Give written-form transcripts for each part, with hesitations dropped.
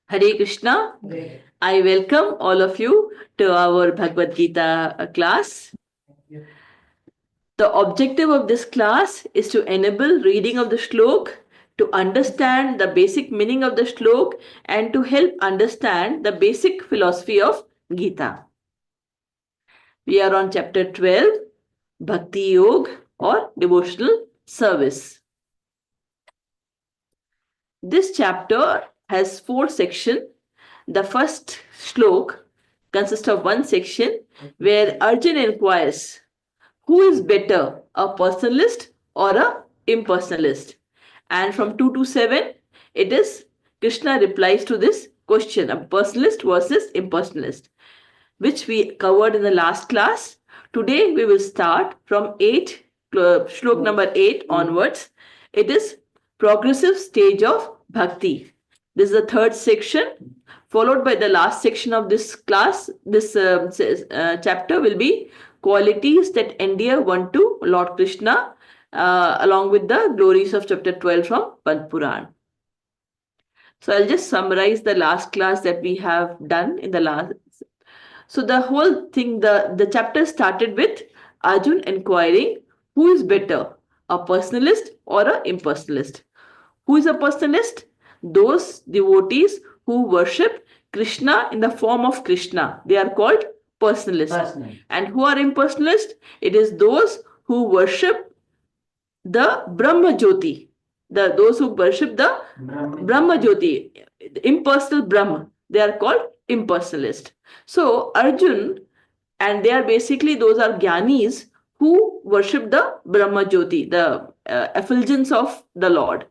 Hare Krishna. I welcome all of you to our Bhagavad Gita class. The objective of this class is to enable reading of the shlok, to understand the basic meaning of the shlok, and to help understand the basic philosophy of Gita. We are on chapter 12, Bhakti Yoga or devotional service. This chapter has 4 sections. The first shlok consists of one section where Arjun inquires, who is better, a personalist or a impersonalist? And from 2 to 7, it is Krishna replies to this question, a personalist versus impersonalist, which we covered in the last class. Today we will start from 8, shlok number 8 onwards. It is progressive stage of bhakti. This is the third section, followed by the last section of this class. This chapter will be qualities that endear one to Lord Krishna, along with the glories of chapter 12 from Padma Puran. So I'll just summarize the last class that we have done in the last. So the whole thing, the chapter started with Arjun inquiring, who is better, a personalist or a impersonalist? Who is a personalist? Those devotees who worship Krishna in the form of Krishna. They are called personalists. And who are impersonalists? It is those who worship the Brahma Jyoti. Those who worship the Brahma Jyoti, the impersonal Brahma. They are called impersonalist. So Arjun, and they are basically, those are Gyanis who worship the Brahma Jyoti, the effulgence of the Lord.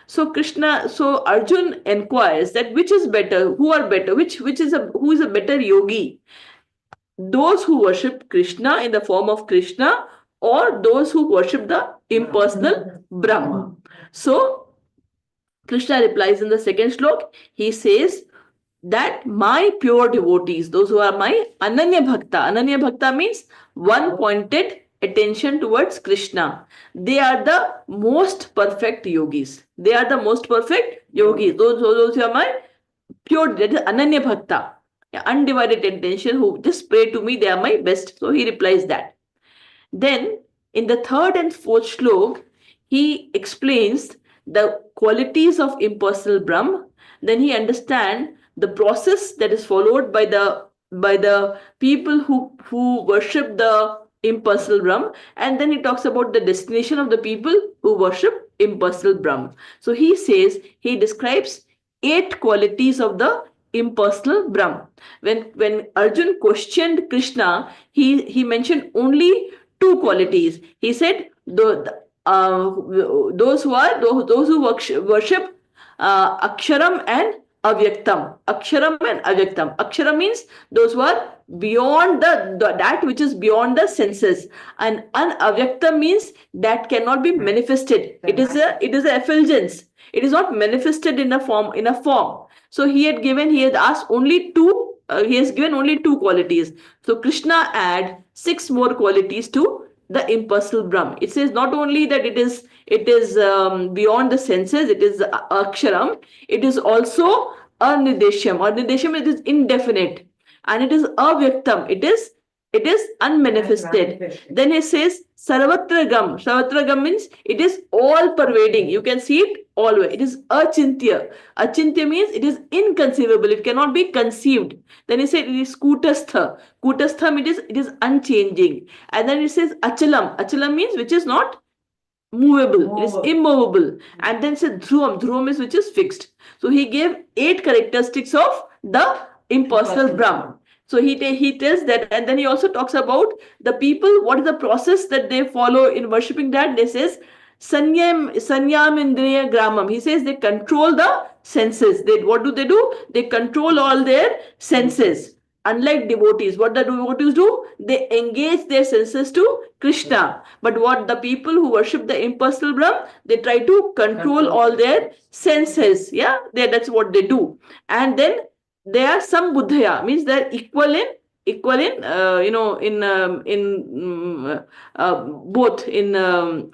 So Arjun inquires that which is better, who are better, who is a better yogi? Those who worship Krishna in the form of Krishna, or those who worship the impersonal Brahma. So Krishna replies in the second shlok. He says that my pure devotees, those who are my Ananya Bhakta means one pointed attention towards Krishna. They are the most perfect yogis. Those who are my pure, that is Ananya Bhakta, undivided attention, who just pray to me, they are my best. So he replies that. Then in the third and fourth shlok, he explains the qualities of impersonal Brahm. Then he understands the process that is followed by the people who worship the impersonal Brahm, and then he talks about the destination of the people who worship impersonal Brahm. So he describes 8 qualities of the impersonal Brahm. When Arjun questioned Krishna, he mentioned only 2 qualities. He said those who worship Aksharam and Avyaktam. Aksharam and Avyaktam. Aksharam means those who are beyond that which is beyond the senses, and Avyaktam means that cannot be manifested. It is a effulgence. It is not manifested in a form. So he had asked only 2. He has given only 2 qualities. So Krishna add 6 more qualities to the impersonal Brahm. It says not only that it is beyond the senses, it is Aksharam, it is also Anideshyam. Anideshyam, it is indefinite, and it is Avyaktam, it is unmanifested. Then he says Sarvatragam. Sarvatragam means it is all pervading. You can see it always. It is Achintya. Achintya means it is inconceivable. It cannot be conceived. Then he said it is Kutastha. Kutastha means it is unchanging. And then he says Achalam. Achalam means which is not movable. It is immovable. And then said Dhruvam. Dhruvam is which is fixed. So he gave 8 characteristics of the impersonal Brahm. So he tells that, and then he also talks about the people, what is the process that they follow in worshipping that. They says Sanyam Indriya Gramam. He says they control the senses. What do? They control all their senses. Unlike devotees, what the devotees do? They engage their senses to Krishna. But what the people who worship the impersonal Brahm, they try to control all their senses. Yeah, that's what they do. And then they are sambuddhaya, means they are equal in equal in both in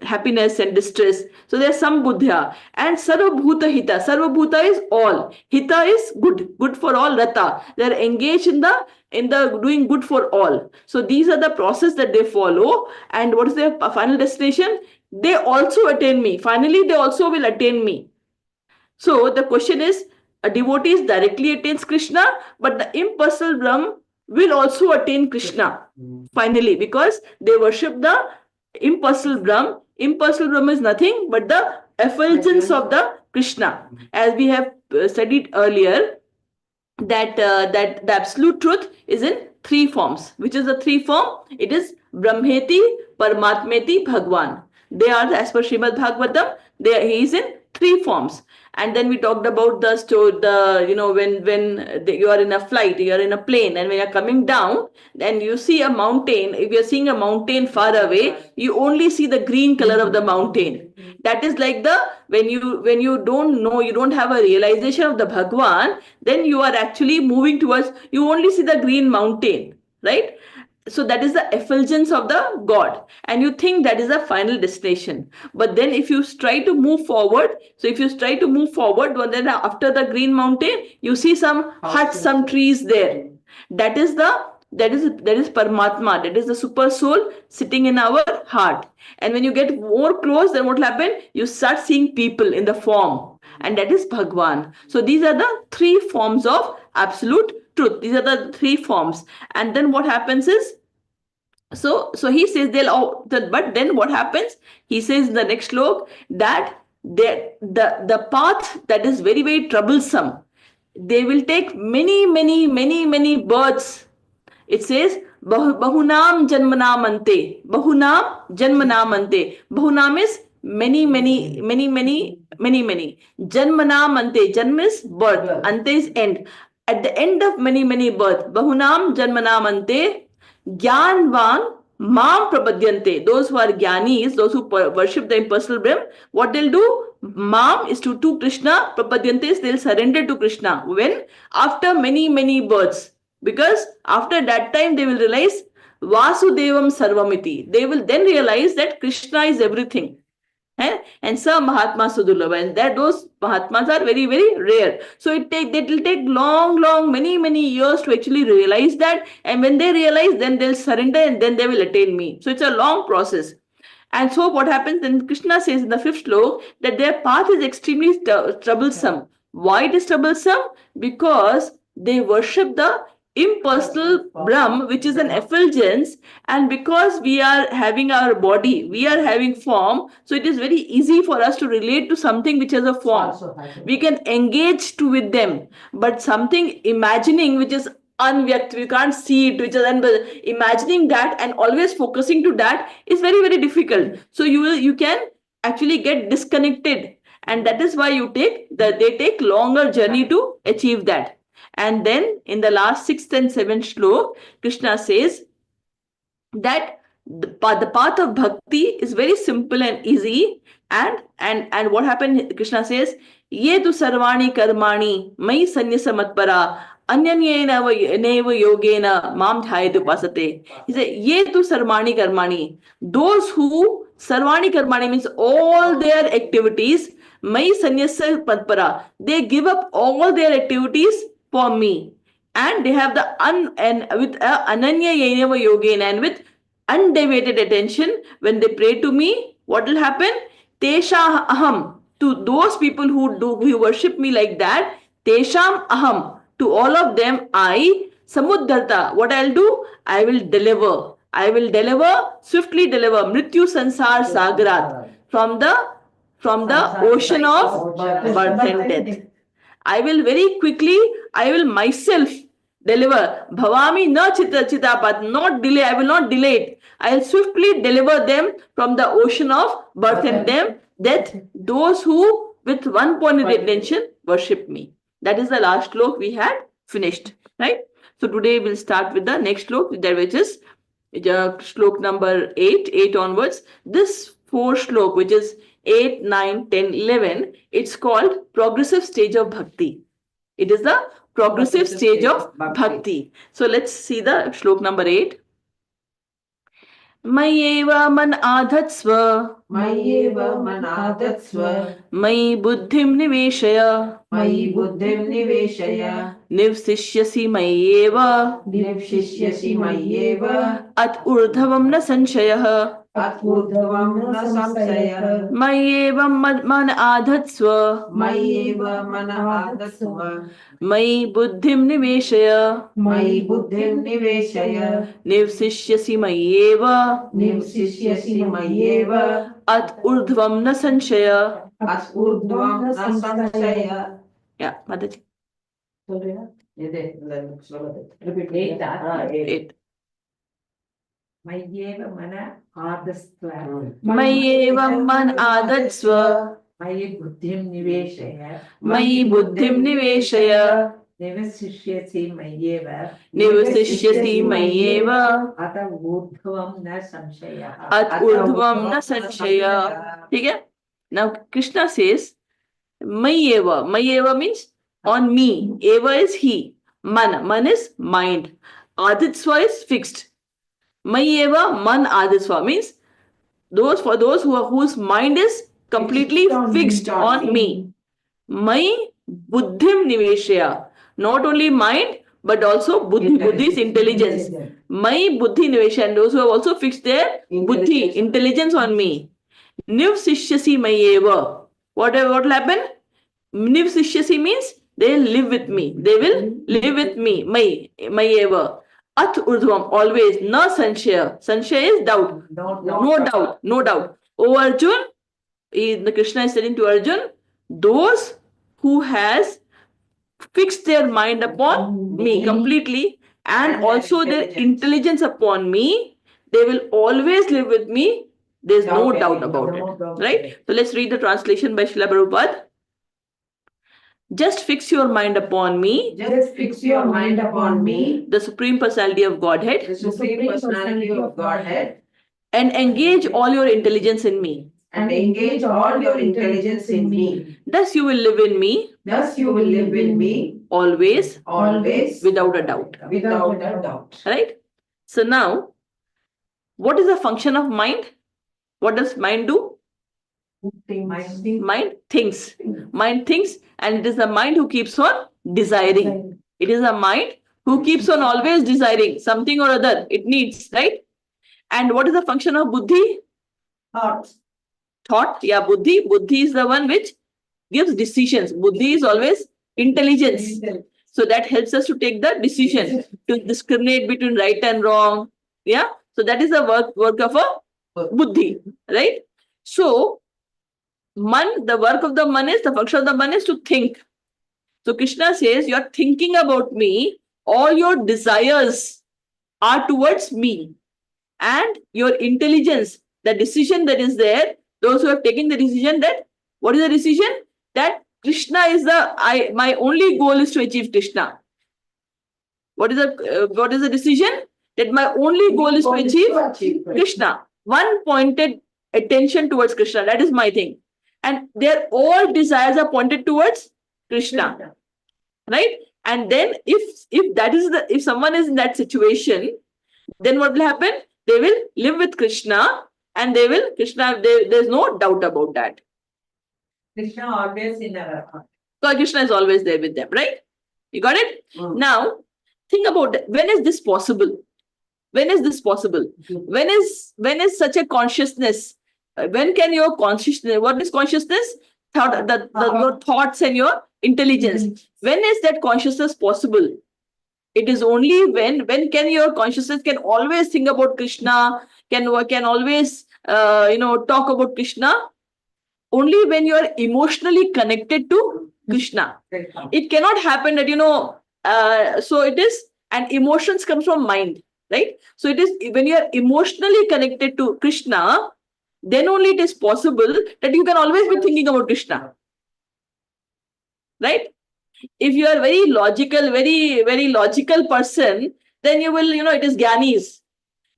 happiness and distress. So there's some buddhya. And sarvabhuta hita. Sarvabhuta is all. Hita is good for all. Rata, they're engaged in the doing good for all. So these are the process that they follow. And what is their final destination? They also attain me. Finally, they also will attain me. So the question is, a devotee directly attains Krishna, but the impersonal Brahm will also attain Krishna finally, because they worship the impersonal Brahm. Impersonal Brahm is nothing but the effulgence of the Krishna. As we have studied earlier, that the absolute truth is in three forms. Which is the three form? It is Brahmeti, Paramatmeti, Bhagwan. They are, as per Srimad Bhagavatam, he is in three forms. And then we talked about the story, when you are in a flight, you are in a plane, and when you are coming down, then you see a mountain. If you are seeing a mountain far away, you only see the green color of the mountain. That is like the when you don't know, you don't have a realization of the Bhagwan, then you are actually moving towards, you only see the green mountain, right? So that is the effulgence of the God, and you think that is the final destination. But then if you try to move forward, well, then after the green mountain, you see some huts, some trees there. That is Paramatma, that is the super soul sitting in our heart. And when you get more close, then what will happen? You start seeing people in the form, and that is Bhagwan. So these are the three forms of absolute truth. These are the three forms. And then what happens is, so he says but then what happens? He says in the next slok that the path that is very, very troublesome, they will take many, many, many, many births. It says bahunam janmanamante. Bahunam janmanamante. Bahunam is many, many, many, many, many, many. Janmanamante. Janma is birth. Ante is end. At the end of many, many birth. Bahunam janmanamante. Gyanvan Mam Prapadyante. Those who are Gyanis, those who worship the impersonal Brahm, what they'll do? Mam is to Krishna. Prapadyante is they'll surrender to Krishna. When? After many, many births. Because after that time they will realize Vasudevam Sarvamiti. They will then realize that Krishna is everything. And some Mahatma Sudurlabha, and that those Mahatmas are very, very rare. So it will take long, many years to actually realize that. And when they realize, then they'll surrender and then they will attain me. So it's a long process. And so what happens then? Krishna says in the fifth slok that their path is extremely troublesome. Why it is troublesome? Because they worship the impersonal Brahm, which is an effulgence, and because we are having our body, we are having form, so it is very easy for us to relate to something which has a form. We can engage with them, but something imagining which is unvyakt, we can't see it, which is imagining that and always focusing to that is very, very difficult. So you can actually get disconnected, and that is why they take longer journey to achieve that. And then in the last sixth and seventh slok, Krishna says that the path of bhakti is very simple and easy. And what happened? Krishna says, Ye tu sarvani karmani mai sanyasa matpara anyanyena yogena mam dhyayetu pasate. He said, Ye tu sarvani karmani. Those who, sarvani karmani means all their activities, mai sanyasa matpara. They give up all their activities for me, and they have the with ananya yenava yogena, and with undivided attention. When they pray to me, what will happen? Tesha aham. To those people who worship me like that, tesham aham. To all of them, I samudharta. What I'll do? I will deliver. Swiftly deliver mrityu sansar sagarat, from the ocean of birth and death. I will myself deliver. Bhavami na chitapat, not delay, I will not delay it. I will swiftly deliver them from the ocean of birth and death, those who with one pointed attention worship me. That is the last slok we had finished, right? So today we'll start with the next slok, which is slok number 8 onwards. This fourth slok, which is 8, 9, 10, 11, it's called progressive stage of bhakti. It is the progressive stage of bhakti. So let's see the shlok number 8. मय्येव मन आधत्स्व मय्येव मन आधत्स्व मयि बुद्धिं निवेशय मयि बुद्धिं निवेशय निवसिष्यसि मय्येव निवशिष्यसि मय्येव अत ऊर्ध्वं न संशयः अथूर्ध्वं न संशयः मय्येव मन आधत्स्व मय्येव मन आधत्स्व मयि बुद्धिं निवेशय मयि बुद्धिं निवेशय निवसिष्यसि मय्येव निवसिष्यसि मय्येव अत ऊर्ध्वं न संशय अथूर्ध्वं न संशय. या माताजी Repeat. 8 मय्येव मन आधत्स्व मय्येव मन आधत्स्व मयि बुद्धिं निवेशय मयि बुद्धिं निवेशय निवसिष्यसि मय्येव निवसिष्यसि मय्येव अत ऊर्ध्वं न संशयः. अत ऊर्ध्वं न संशय. ठीक है. Now Krishna says Mayeva means on me. Eva is he. Man is mind. Aditsva is fixed. Mayeva man aditsva means those whose mind is completely fixed on me. My buddhim niveshaya. Not only mind but also buddhi's intelligence. My buddhi niveshaya, and those who have also fixed their buddhi intelligence on me. Nivsishyasi mayeva. What will happen? Nivsishyasi means they live with me. They will live with me. Mayeva. At urdhvam, always. Na sanshaya. Sanshaya is doubt. No doubt. O Arjun, Krishna is telling to Arjun, those who has fixed their mind upon me completely and also their intelligence upon me, they will always live with me. There's no doubt about it. Right? So let's read the translation by Srila Prabhupada. Just fix your mind upon me. Just fix your mind upon me, The Supreme Personality of Godhead. the Supreme Personality of Godhead, And engage all your intelligence in me. and engage all your intelligence in me. Thus you will live in me. Thus you will live in me Always. always Without a doubt. without a doubt. Right? So now, what is the function of mind? What does mind do? Mind thinks. Mind thinks, and it is the mind who keeps on desiring. It is the mind who keeps on always desiring something or other. It needs, right? And what is the function of buddhi? Thought. Yeah, buddhi. Buddhi is the one which gives decisions. Buddhi is always intelligence. So that helps us to take the decision, to discriminate between right and wrong. Yeah. So that is the work of a buddhi, right? So the work of the function of the man is to think. So Krishna says, you are thinking about me. All your desires are towards me. And your intelligence, the decision that is there, those who have taken the decision that, what is the decision? That Krishna is my only goal is to achieve Krishna. What is the decision? That my only goal is to achieve Krishna. One pointed attention towards Krishna. That is my thing. And their all desires are pointed towards Krishna. Right? And then if someone is in that situation, then what will happen? They will live with Krishna, and there's no doubt about that. Krishna always in our heart. So Krishna is always there with them, right? You got it? Now, think about it. When is this possible? When is this possible? When is such a consciousness? When can your consciousness, what is consciousness? Your thoughts and your intelligence. When is that consciousness possible? It is only when can your consciousness can always think about Krishna, can always talk about Krishna. Only when you are emotionally connected to Krishna. It cannot happen that so it is, and emotions comes from mind, right? So it is when you are emotionally connected to Krishna, then only it is possible that you can always be thinking about Krishna, right? If you are very logical, very logical person, then you will, it is Gyanis.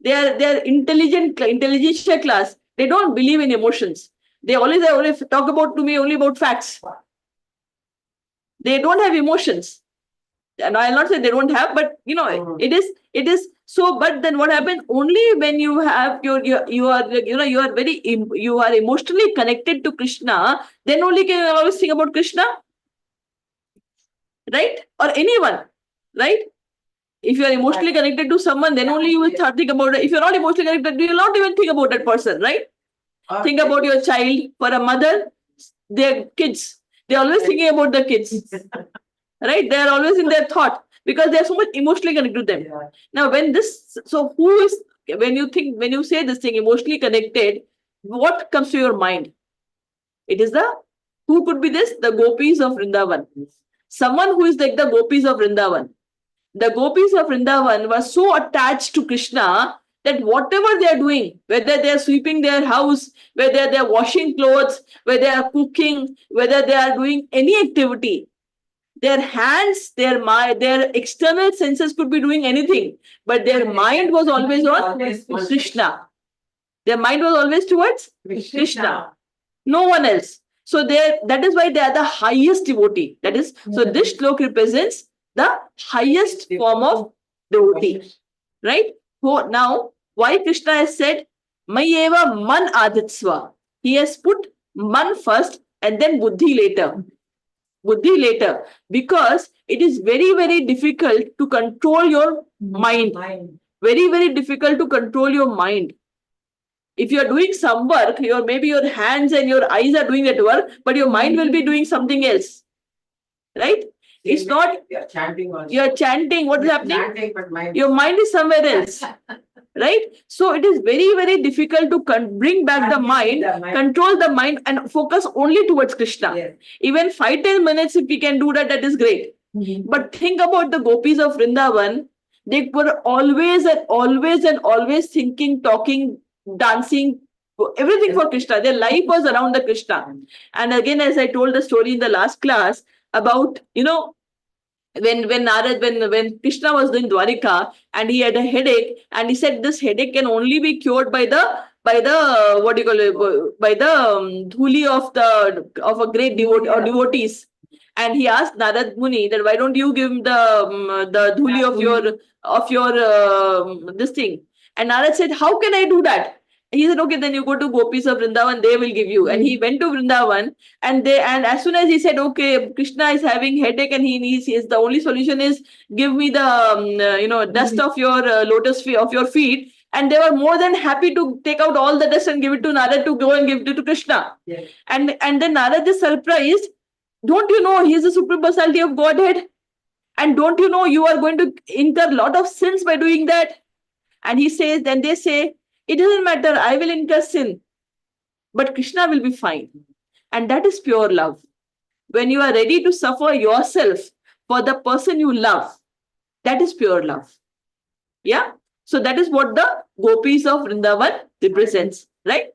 They are intelligentsia class. They don't believe in emotions. They always talk about to me only about facts. They don't have emotions. And I'll not say they don't have, but it is so. But then what happens? Only when you have you are you are emotionally connected to Krishna, then only can you always think about Krishna, right? Or anyone, right? If you are emotionally connected to someone, then only you will start think about it. If you're not emotionally connected, you will not even think about that person, right? Think about your child. For a mother, their kids, they're always thinking about the kids, right? They are always in their thought because they are so much emotionally connected to them. Now, so who is, when you say this thing, emotionally connected, what comes to your mind? It is who could be this? The gopis of Vrindavan. Someone who is like the gopis of Vrindavan. The gopis of Vrindavan were so attached to Krishna that whatever they are doing, whether they are sweeping their house, whether they are washing clothes, whether they are cooking, whether they are doing any activity, their hands, their external senses could be doing anything, but their mind was always on Krishna. Their mind was always towards Krishna. No one else. So that is why they are the highest devotee. That is, so this slok represents the highest form of devotee. Right? So now, why Krishna has said, Mayeva man aditsva. He has put man first and then buddhi later. Buddhi later. Because it is very, very difficult to control your mind. Very, very difficult to control your mind. If you are doing some work, maybe your hands and your eyes are doing that work, but your mind will be doing something else. Right? It's not. You're chanting also. You're chanting. What is happening? Chanting, but your mind is somewhere else. Right? So it is very, very difficult to bring back the mind, control the mind, and focus only towards Krishna. Yes. Even 5-10 minutes, if we can do that, that is great. But think about the gopis of Vrindavan. They were always and always and always thinking, talking, dancing, everything for Krishna. Their life was around the Krishna. And again, as I told the story in the last class about, when Narad, when Krishna was doing Dwarika and he had a headache, and he said this headache can only be cured by the what do you call it, by the dhuli of a great devotee or devotees. And he asked Narad Muni that why don't you give him the dhuli of your this thing. And Narad said, how can I do that? He said, okay, then you go to gopis of Vrindavan, they will give you. And he went to Vrindavan, and as soon as he said, okay, Krishna is having headache, and he says the only solution is give me the dust of your lotus feet of your feet. And they were more than happy to take out all the dust and give it to Narad to go and give it to Krishna. Yes. And then Narad is surprised. Don't you know he is the supreme personality of Godhead? And don't you know you are going to incur a lot of sins by doing that? And he says, then they say, it doesn't matter, I will incur sin, but Krishna will be fine. And that is pure love. When you are ready to suffer yourself for the person you love, that is pure love. Yeah? So that is what the gopis of Vrindavan represents, right?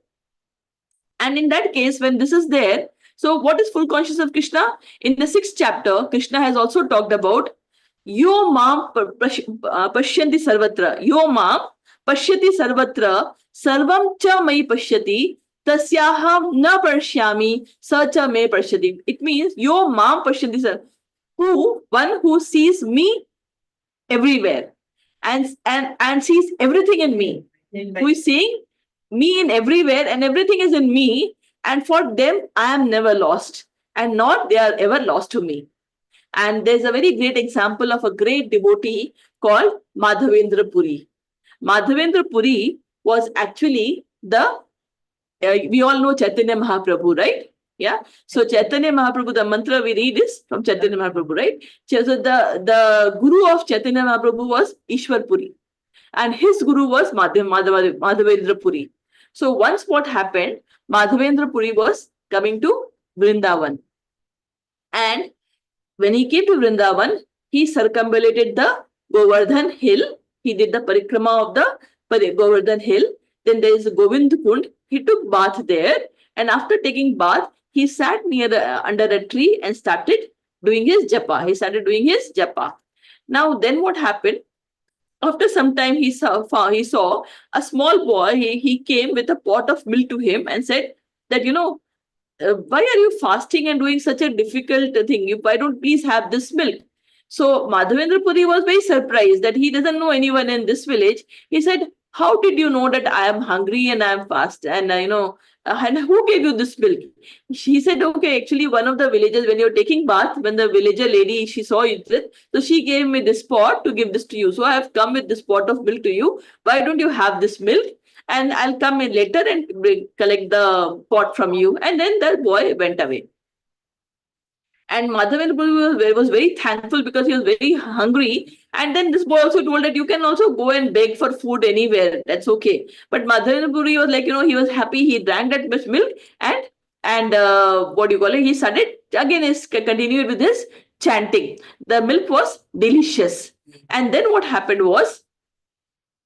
And in that case, when this is there, so what is full consciousness of Krishna? In the 6th chapter, Krishna has also talked about Yo mam pashyanti sarvatra. Yo mam pashyati sarvatra. Sarvam cha mai pashyati. Tasyaham na pashyami. Sa cha me pashyati. It means yo mam pashyanti sarvatra. One who sees me everywhere and sees everything in me. Who is seeing me in everywhere and everything is in me. And for them, I am never lost. And not they are ever lost to me. And there's a very great example of a great devotee called Madhavendra Puri. Madhavendra Puri was actually we all know Chaitanya Mahaprabhu, right? Yeah. So Chaitanya Mahaprabhu, the mantra we read is from Chaitanya Mahaprabhu, right? So the guru of Chaitanya Mahaprabhu was Ishwar Puri. And his guru was Madhavendra Puri. So once what happened, Madhavendra Puri was coming to Vrindavan. And when he came to Vrindavan, he circumambulated the Govardhan hill. He did the parikrama of the Govardhan hill. Then there is a Govind Kund. He took bath there. And after taking bath, he sat under a tree and started doing his japa. Now, then what happened? After some time, he saw a small boy. He came with a pot of milk to him and said that, why are you fasting and doing such a difficult thing? Why don't please have this milk? So Madhavendra Puri was very surprised that he doesn't know anyone in this village. He said, how did you know that I am hungry and I am fast? And and who gave you this milk? She said, okay, actually one of the villagers, when you're taking bath, when the villager lady, she saw it, so she gave me this pot to give this to you. So I have come with this pot of milk to you. Why don't you have this milk? And I'll come in later and collect the pot from you. And then the boy went away. And Madhavendra was very thankful because he was very hungry. And then this boy also told that you can also go and beg for food anywhere. That's okay. But Madhavendra was like, he was happy. He drank that much milk and what do you call it? He started again. Is continued with his chanting. The milk was delicious. And then what happened was,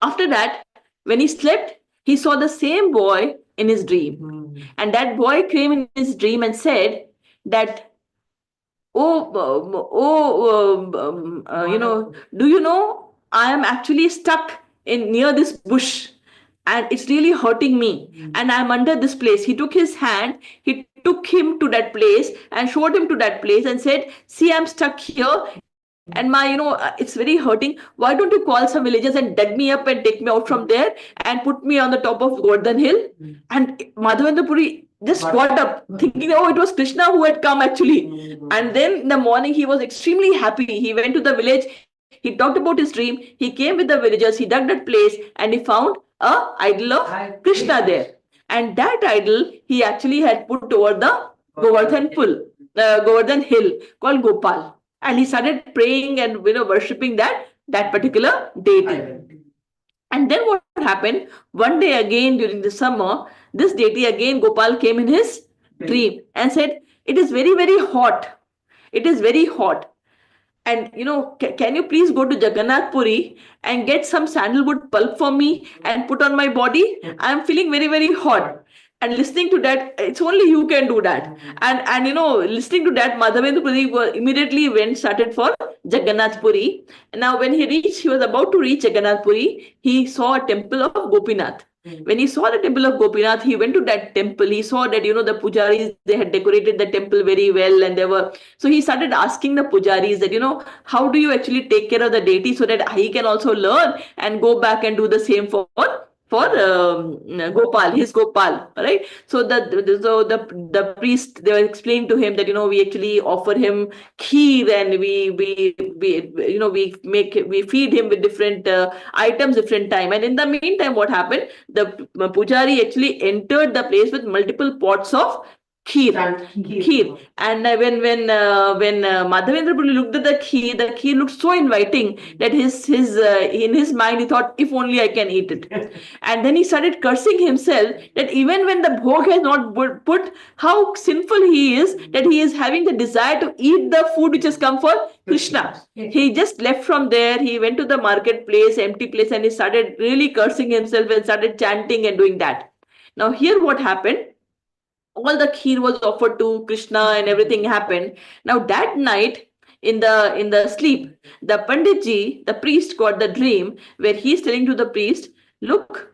after that, when he slept, he saw the same boy in his dream. And that boy came in his dream and said that, do you know, I am actually stuck in near this bush and it's really hurting me and I'm under this place. He took his hand, he took him to that place and showed him to that place and said, see, I'm stuck here and it's very hurting. Why don't you call some villagers and dug me up and take me out from there and put me on the top of Govardhan Hill? And Madhavendra Puri just got up thinking, oh, it was Krishna who had come actually. And then in the morning, he was extremely happy. He went to the village, he talked about his dream, he came with the villagers, he dug that place and he found a idol of Krishna there. And that idol he actually had put over the Govardhan Hill called Gopal. And he started praying and worshipping that particular deity. And then what happened? One day again during the summer, this deity again Gopal came in his dream and said, "It is very very hot. It is very hot. And can you please go to Jagannath Puri and get some sandalwood pulp for me and put on my body? I am feeling very very hot." And listening to that, it's only you can do that. And listening to that, Madhavendra Puri immediately started for Jagannath Puri. And now when he was about to reach Jagannath Puri, he saw a temple of Gopinath. When he saw the temple of Gopinath, he went to that temple. He saw that the pujaris, they had decorated the temple very well, and so he started asking the pujaris that how do you actually take care of the deity so that he can also learn and go back and do the same for Gopal, his Gopal, right? So the priest, they were explaining to him that we actually offer him kheer and we feed him with different items different time. And in the meantime, what happened? The pujari actually entered the place with multiple pots of kheer. And when Madhavendra Puri looked at the kheer looked so inviting that his in his mind he thought, if only I can eat it. And then he started cursing himself that even when the bhog has not put, how sinful he is, that he is having the desire to eat the food which has come for Krishna. He just left from there, he went to the marketplace, empty place, and he started really cursing himself and started chanting and doing that. Now here what happened? All the kheer was offered to Krishna and everything happened. Now that night, in the sleep, the Panditji, the priest, got the dream where he's telling to the priest, look,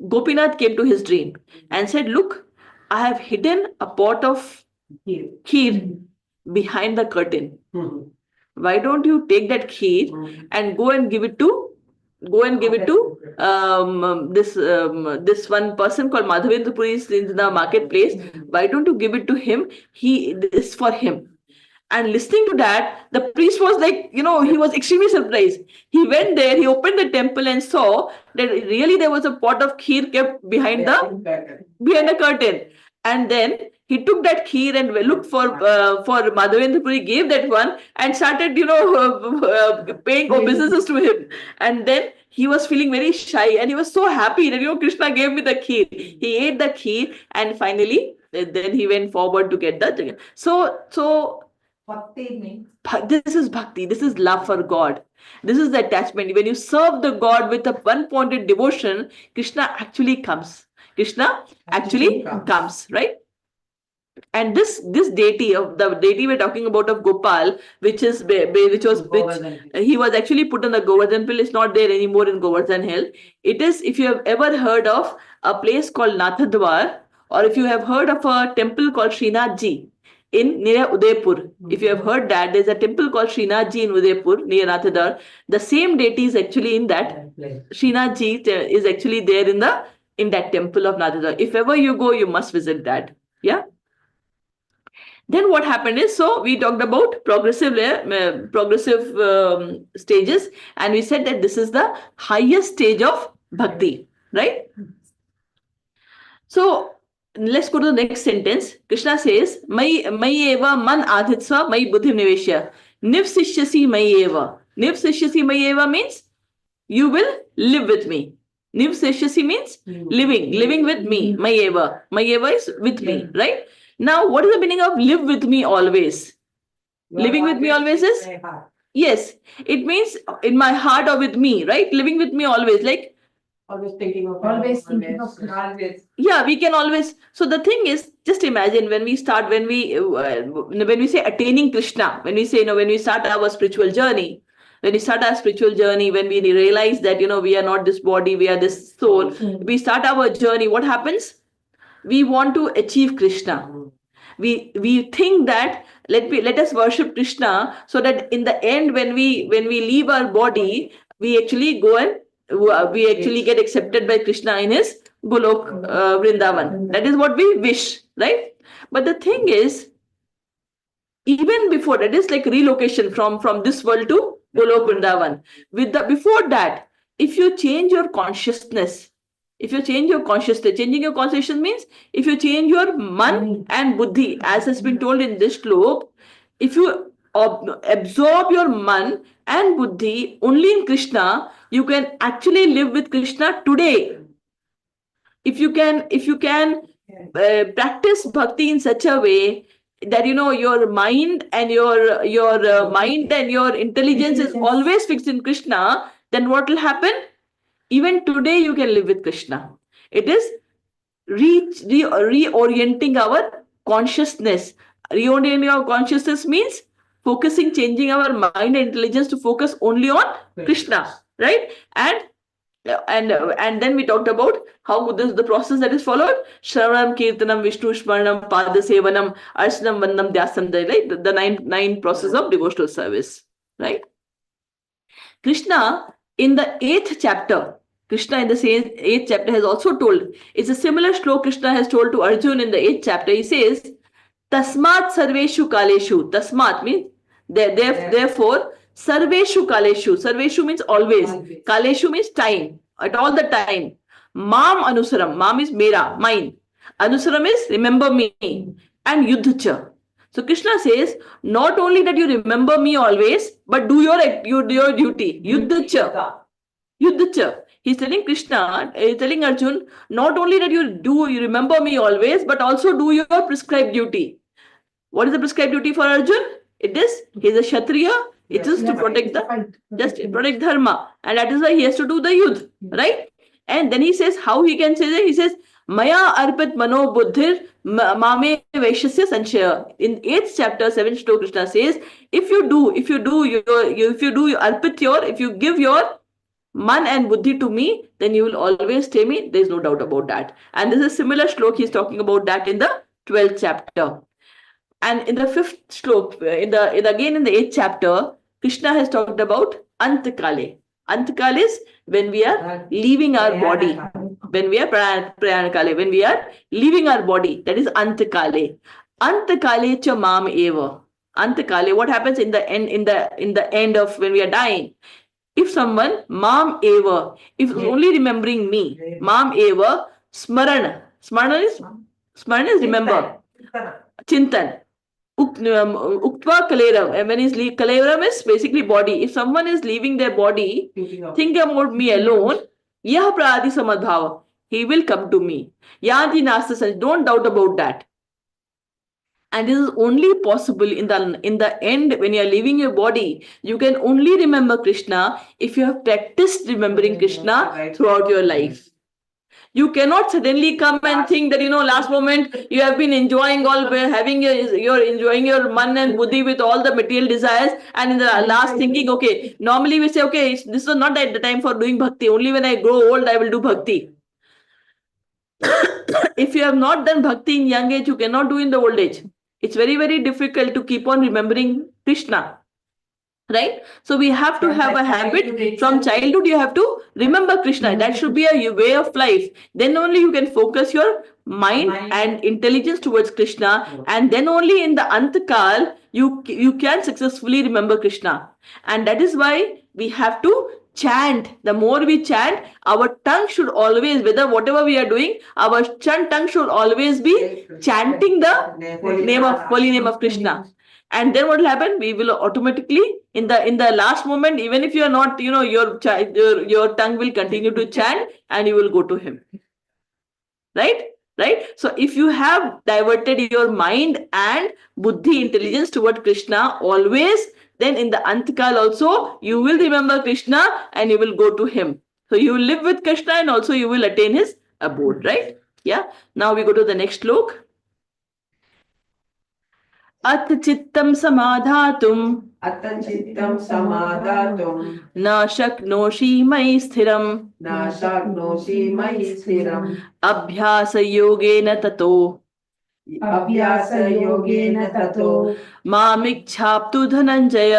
Gopinath came to his dream and said, look, I have hidden a pot of kheer behind the curtain. Why don't you take that kheer and go and give it to this one person called Madhavendra Puri in the marketplace. Why don't you give it to him? This for him. And listening to that, the priest was like, he was extremely surprised. He went there, he opened the temple and saw that really there was a pot of kheer kept behind the curtain. And then he took that kheer and looked for Madhavendra Puri, gave that one and started, paying businesses to him. And then he was feeling very shy and he was so happy that, Krishna gave me the kheer. He ate the kheer and finally, then he went forward to get the. So Bhakti means this is bhakti. This is love for God. This is the attachment. When you serve the God with a one-pointed devotion, Krishna actually comes. Krishna actually comes, right? And this deity of the deity we're talking about of Gopal, which he was actually put on the Govardhan Hill, is not there anymore in Govardhan Hill. It is, if you have ever heard of a place called Nathadwar Or if you have heard of a temple called Srinath Ji in near Udaipur, if you have heard that, there's a temple called Srinath Ji in Udaipur near Nathadar. The same deity is actually in that. Srinath Ji is actually there in that temple of Nathadar. If ever you go, you must visit that. Yeah. Then what happened is, so we talked about progressive stages, and we said that this is the highest stage of bhakti, right? So let's go to the next sentence. Krishna says, Mai eva man adhitsa mai buddhi niveshya. Nivsishyasi mai eva. Nivsishyasi mai eva means you will live with me. Nivsishyasi means living with me. Mai eva. Mai eva is with me, right? Now, what is the meaning of live with me always? Living with me always is? Yes, it means in my heart or with me, right? Living with me always. Like, Always thinking of always. yeah, we can always. So the thing is, just imagine when we start, when we say attaining Krishna, when we say, when we start our spiritual journey, when we realize that, we are not this body, we are this soul, we start our journey, what happens? We want to achieve Krishna. We think that let us worship Krishna, so that in the end, when we leave our body, we actually go and we actually get accepted by Krishna in his Golok Vrindavan. That is what we wish, right? But the thing is, even before that, is like relocation from this world to Golok Vrindavan. Before that, if you change your consciousness, changing your consciousness means if you change your man and buddhi, as has been told in this shlok, if you absorb your man and buddhi only in Krishna, you can actually live with Krishna today. If you can practice bhakti in such a way that your mind and your mind and your intelligence is always fixed in Krishna, then what will happen? Even today you can live with Krishna. It is reorienting our consciousness. Reorienting our consciousness means changing our mind and intelligence to focus only on Krishna, right? And then we talked about how this the process that is followed: Shravanam, Kirtanam, Vishnu Shmaranam, Padasevanam, Arsanam, Vandam, Dhyasam, right? The nine process of devotional service, right? Krishna in the 8th chapter, Krishna in the same 8th chapter has also told, it's a similar shlok Krishna has told to Arjun in the 8th chapter. He says, Tasmat sarveshu kaleshu. Tasmat means therefore, sarveshu kaleshu. Sarveshu means always. Kaleshu means time, at all the time. Mam anusaram. Mam is mera, mine. Anusaram is remember me. And yuddhacha. So Krishna says, not only that you remember me always, but do your duty. Yuddhacha. Yuddhacha. He's telling Krishna, he's telling Arjun, not only that you remember me always, but also do your prescribed duty. What is the prescribed duty for Arjun? It is, he's a Kshatriya, it is to protect protect dharma. And that is why he has to do the yudh, right? And then he says, how he can say that? He says, Maya arpit mano buddhir mame vaishasya sanshaya. In 8th chapter, 7th shlok, Krishna says, if you give your man and buddhi to me, then you will always stay me. There is no doubt about that. And this is similar shlok. He's talking about that in the 12th chapter. And in the 5th shlok, again in the 8th chapter, Krishna has talked about Antakale. Antakale is when we are leaving our body. When we are Prayanakale, when we are leaving our body, that is Antakale. Antakale cha mam eva. Antakale, what happens in the end of when we are dying? If someone, mam eva, if only remembering me, mam eva, smarana. Smarana is remember. Chintan. Uktva kaleram. And when kaleram is basically body. If someone is leaving their body, think about me alone, yah pradi samadbhava. He will come to me. Yadi nasta, don't doubt about that. And this is only possible in the end, when you are leaving your body. You can only remember Krishna if you have practiced remembering Krishna throughout your life. You cannot suddenly come and think that, last moment you have been enjoying you're enjoying your man and buddhi with all the material desires, and in the last thinking, okay, normally we say, okay, this is not the time for doing bhakti. Only when I grow old, I will do bhakti. If you have not done bhakti in young age, you cannot do in the old age. It's very, very difficult to keep on remembering Krishna. Right? So we have to have a habit from childhood. You have to remember Krishna. That should be a way of life. Then only you can focus your mind and intelligence towards Krishna, and then only in the Antakal you can successfully remember Krishna. And that is why we have to chant. The more we chant, our tongue should always, whether whatever we are doing, our tongue should always be chanting the holy name of Krishna. And then what will happen? We will automatically in the last moment, even if you are not, your tongue will continue to chant and you will go to him. Right? So if you have diverted your mind and buddhi, intelligence toward Krishna always, then in the Antakal also you will remember Krishna and you will go to him. So you will live with Krishna and also you will attain his abode. Right? Yeah. Now we go to the next slok. अथ चित्तं समाधातुम् न शक्नोषि मयि स्थिरम् अभ्यासयोगेन ततो मामिच्छाप्तु धनञ्जय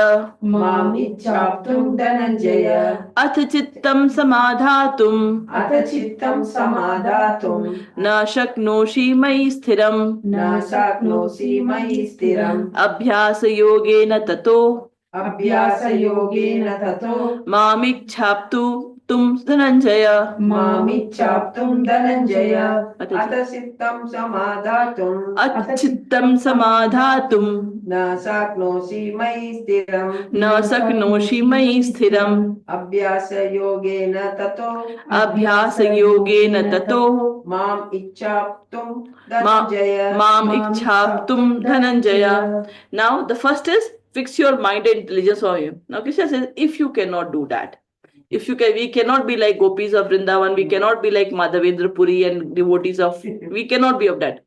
अथ चित्तं समाधातुम् न शक्नोषि मयि स्थिरम् अभ्यासयोगेन ततो मामिच्छाप्तु तुम धनंजय अचित्तं समाधातुम् न शक्नोषि मयि स्थिरम् अभ्यासयोगेन ततो माम इच्छाप्तुम Dhananjay. Now the first is fix your mind and intelligence on him. Now Krishna says, if you cannot do that, we cannot be like gopis of Vrindavan, we cannot be like Madhavendra Puri and devotees of, we cannot be of that.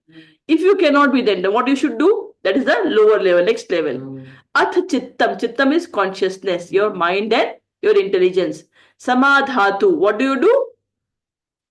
If you cannot be, then what you should do? That is the lower level, next level. Ath chittam is consciousness, your mind and your intelligence. Samadhatu, what do?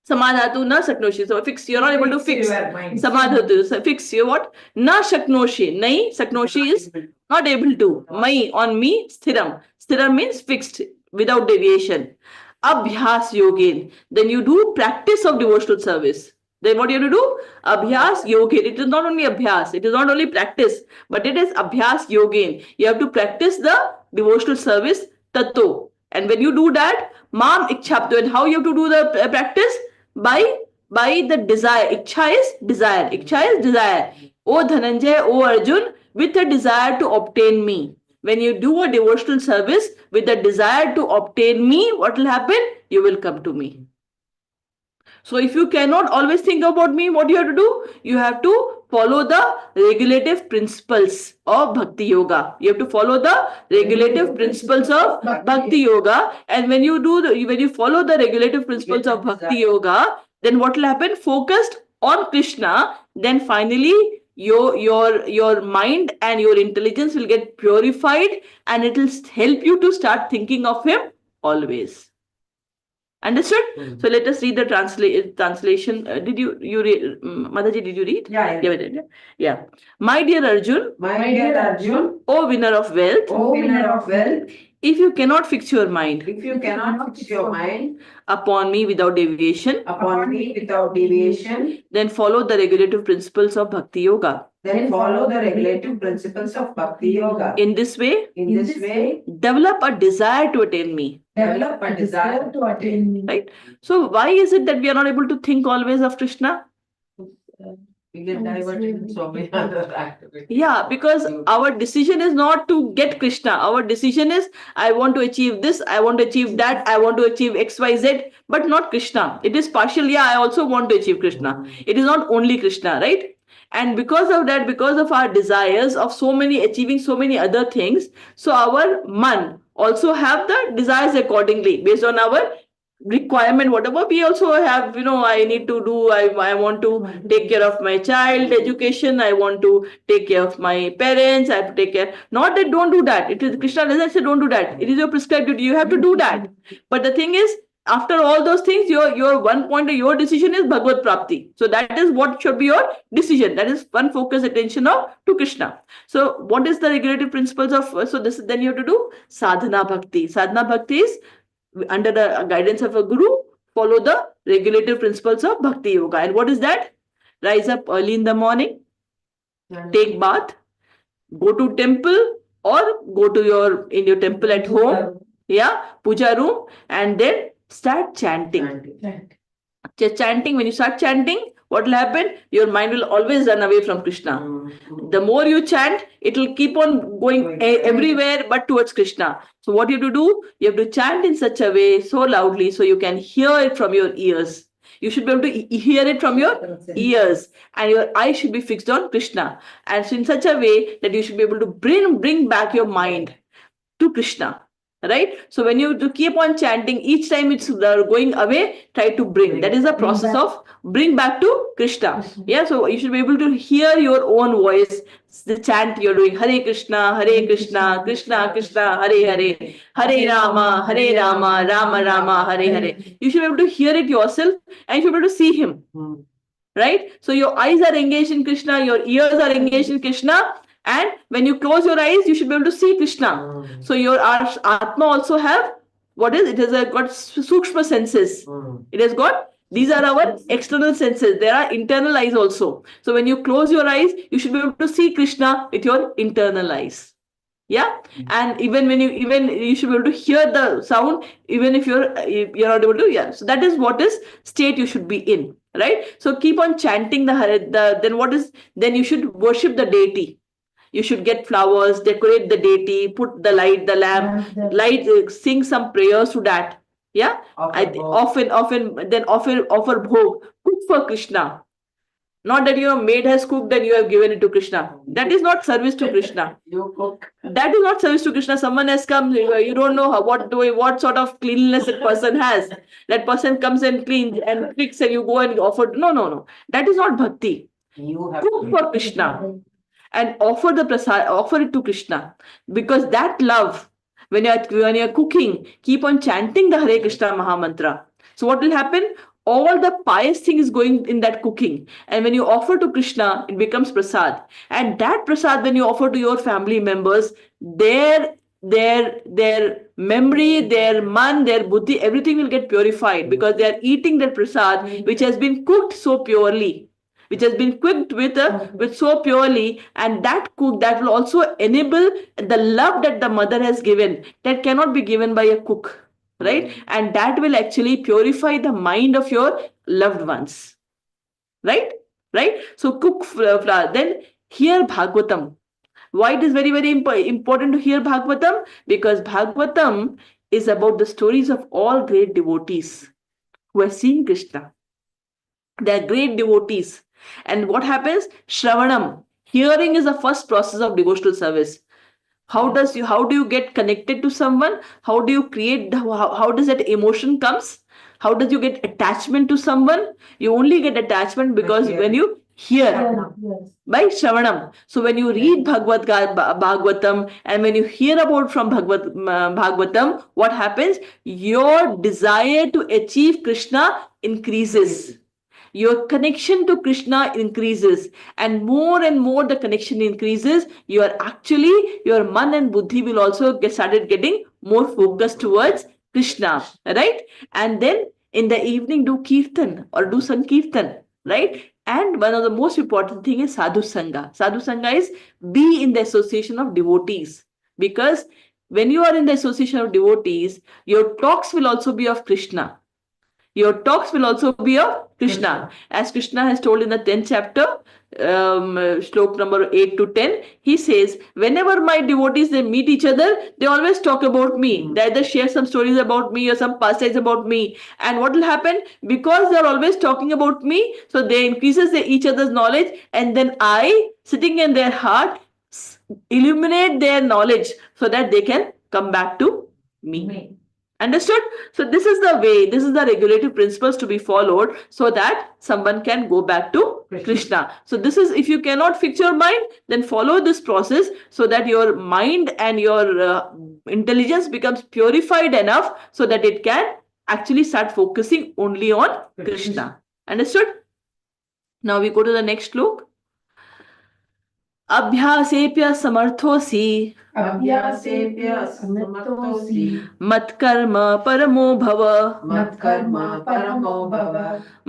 Samadhatu na shaknoshi. So fix, you're not able to fix. Samadhatu, so fix your what? Na shaknoshi. Nai, shaknoshi is not able to. Mai, on me, sthiram. Sthiram means fixed, without deviation. Abhyas yogin. Then you do practice of devotional service. Then what you have to do? Abhyas yogin. It is not only abhyas, it is not only practice, but it is abhyas yogin. You have to practice the devotional service tato. And when you do that, mam ikchaptu. And how you have to do the practice? By the desire. Ichha is desire. O Dhananjay, O Arjun, with a desire to obtain me. When you do a devotional service with a desire to obtain me, what will happen? You will come to me. So if you cannot always think about me, what you have to do? You have to follow the regulative principles of Bhakti Yoga. You have to follow the regulative principles of Bhakti Yoga. And when you follow the regulative principles of Bhakti Yoga, then what will happen? Focused on Krishna, then finally your mind and your intelligence will get purified and it will help you to start thinking of him always. Understood? So let us read the translation. Did you read? Mataji, did you read? Yeah. My dear Arjun, O winner of wealth, if you cannot fix your mind, upon me without deviation, then follow the regulative principles of Bhakti Yoga. In this way, develop a desire to attain me. Right? So why is it that we are not able to think always of Krishna? We get diverted in so many other activities. Yeah, because our decision is not to get Krishna. Our decision is, I want to achieve this, I want to achieve that, I want to achieve XYZ, but not Krishna. It is partial, yeah, I also want to achieve Krishna. It is not only Krishna, right? And because of that, because of our desires of achieving so many other things, so our man also have the desires accordingly based on our requirement, whatever we also have, I need to do, I want to take care of my child education, I want to take care of my parents, I have to take care, not that don't do that. It is Krishna doesn't say don't do that. It is your prescribed duty, you have to do that. But the thing is, After all those things, your one point of your decision is Bhagavad Prapti. So that is what should be your decision. That is one focus attention of to Krishna. So what is the regulative principles of, so this then you have to do sadhana bhakti. Sadhana bhakti is under the guidance of a guru, follow the regulative principles of bhakti yoga. And what is that? Rise up early in the morning, take bath, go to temple, or go to your temple at home, yeah, puja room, and then start chanting. Chanting, when you start chanting, what will happen? Your mind will always run away from Krishna. The more you chant, it will keep on going everywhere but towards Krishna. So what you have to do? You have to chant in such a way, so loudly, so you can hear it from your ears. You should be able to hear it from your ears, and your eyes should be fixed on Krishna. And so in such a way that you should be able to bring back your mind to Krishna. Right? So when you keep on chanting, each time it's going away, try to bring. That is the process of bring back to Krishna. Yeah, so you should be able to hear your own voice, the chant you're doing. Hare Krishna, Krishna Krishna, Hare Hare, Hare Rama, Rama Rama, Hare Hare. You should be able to hear it yourself, and you should be able to see him. Right? So your eyes are engaged in Krishna, your ears are engaged in Krishna, and when you close your eyes, you should be able to see Krishna. So your Atma also have, what is it? Has got sukshma senses. It has got, these are our external senses. There are internal eyes also. So when you close your eyes, you should be able to see Krishna with your internal eyes. Yeah, and even you should be able to hear the sound, even if you're not able to. Yeah, so that is what is state you should be in, right? So keep on chanting then you should worship the deity. You should get flowers, decorate the deity, put the lamp, sing some prayers to that. Yeah, often then offer bhog, cook for Krishna. Not that your maid has cooked and you have given it to Krishna. That is not service to Krishna. You cook. That is not service to Krishna. Someone has come, you don't know what sort of cleanliness that person has. That person comes and cleans and cooks and you go and offer. No. That is not bhakti. You have Cook for Krishna and offer the prasad, offer it to Krishna. Because that love, when you're cooking, keep on chanting the Hare Krishna Mahamantra. So what will happen? All the pious thing is going in that cooking, and when you offer to Krishna, it becomes prasad. And that prasad, when you offer to your family members, their memory, their man, their buddhi, everything will get purified, because they are eating that prasad which has been cooked so purely, which has been cooked with so purely. And that will also enable the love that the mother has given, that cannot be given by a cook. Right? And that will actually purify the mind of your loved ones. Right? So cook flour. Then hear Bhagavatam. Why it is very, very important to hear Bhagavatam? Because Bhagavatam is about the stories of all great devotees who have seen Krishna. They are great devotees. And what happens? Shravanam. Hearing is the first process of devotional service. How do you get connected to someone? How do you create, how does that emotion comes? How does you get attachment to someone? You only get attachment because when you hear. By Shravanam. So when you read Bhagavatam, and when you hear about from Bhagavatam, what happens? Your desire to achieve Krishna increases. Your connection to Krishna increases, and more the connection increases, your man and buddhi will also started getting more focused towards Krishna, right? And then in the evening do kirtan or do sankirtan, right? And one of the most important thing is sadhu sangha. Sadhu sangha is be in the association of devotees, because when you are in the association of devotees, your talks will also be of Krishna. Your talks will also be of Krishna. As Krishna has told in the 10th chapter, slok number 8 to 10, he says, whenever my devotees, they meet each other, they always talk about me. They either share some stories about me or some pastimes about me. And what will happen? Because they are always talking about me, so they increases each other's knowledge, and then I, sitting in their heart, illuminate their knowledge so that they can come back to me. Understood? So this is the way, this is the regulative principles to be followed, so that someone can go back to Krishna. So this is, if you cannot fix your mind, then follow this process so that your mind and your intelligence becomes purified enough so that it can actually start focusing only on Krishna. Understood? Now we go to the next slok. अभ्यासेप्य समर्थोऽसि अभ्यासेभ्य समर्थोऽसि मत्कर्म परमो भव मत्कर्म परमो भव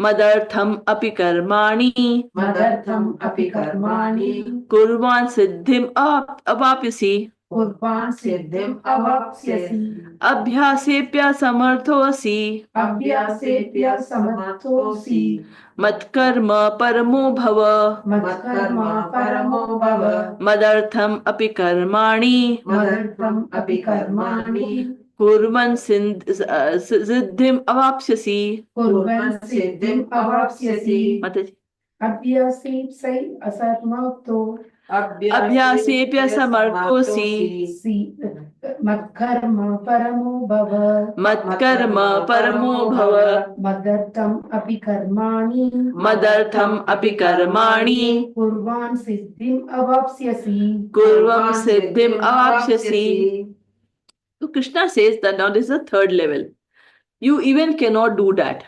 मदर्थम अपि कर्माणि मदर्थम अपि कर्माणि कुर्वान् सिद्धिम् अवाप्स्यसि कुर्वान् सिद्धिम् अवाप्स्यसि अभ्यासेप्य समर्थोऽसि अभ्यासेभ्य समर्थोऽसि मत्कर्म परमो भव मत्कर्म परमो भव मदर्थम अपि कर्माणि मदर्थम अपि कर्माणि कुर्वन् सिद्धिम् अवाप्स्यसि कुर्वन् सिद्धिम् अवाप्स्यसि माताजी अभ्यासेप्सै असमर्थो अभ्यासेप्य समर्थोऽसि मत्कर्म परमो भव मत्कर्म परमो भव मदर्थम अपि कर्माणि मदर्थम अपि कर्माणि कुर्वान् सिद्धिम् अवाप्स्यसि कुर्वन् सिद्धिम् अवाप्स्यसि. So Krishna says that now this is the third level. You even cannot do that.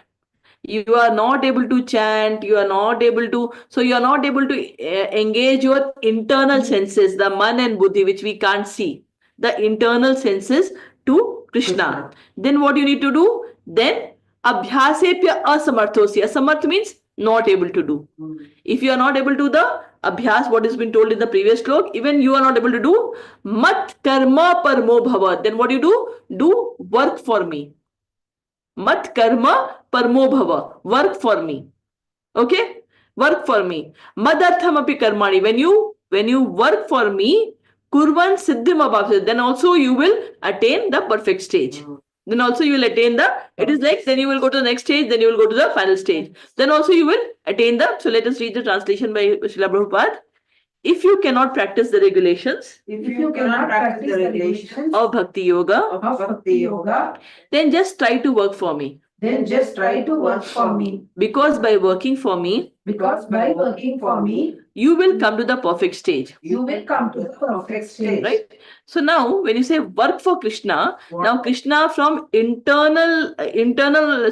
You are not able to chant, you are not able to, so you are not able to engage your internal senses, the man and buddhi, which we can't see, the internal senses to Krishna. Then what you need to do? Then abhyasepya asamarthosi. Asamarth means not able to do. If you are not able to do the abhyas, what has been told in the previous slok, even you are not able to do mat karma parmo bhava. Then what do you do? Do work for me. Mat karma parmo bhava. Work for me. Okay? Work for me. Madartham api karmani. When you work for me, kurvan siddhim abhavasya. Then also you will attain the perfect stage. Then also you will attain the, it is like, then you will go to the next stage, then you will go to the final stage. Then also you will attain the, so let us read the translation by Srila Prabhupada. If you cannot practice the regulations If you cannot practice the regulations of Bhakti Yoga, then just try to work for me. then just try to work for me. Because by working for me, Because by working for me, you will come to the perfect stage. you will come to the perfect stage. Right? So now when you say work for Krishna, now Krishna from internal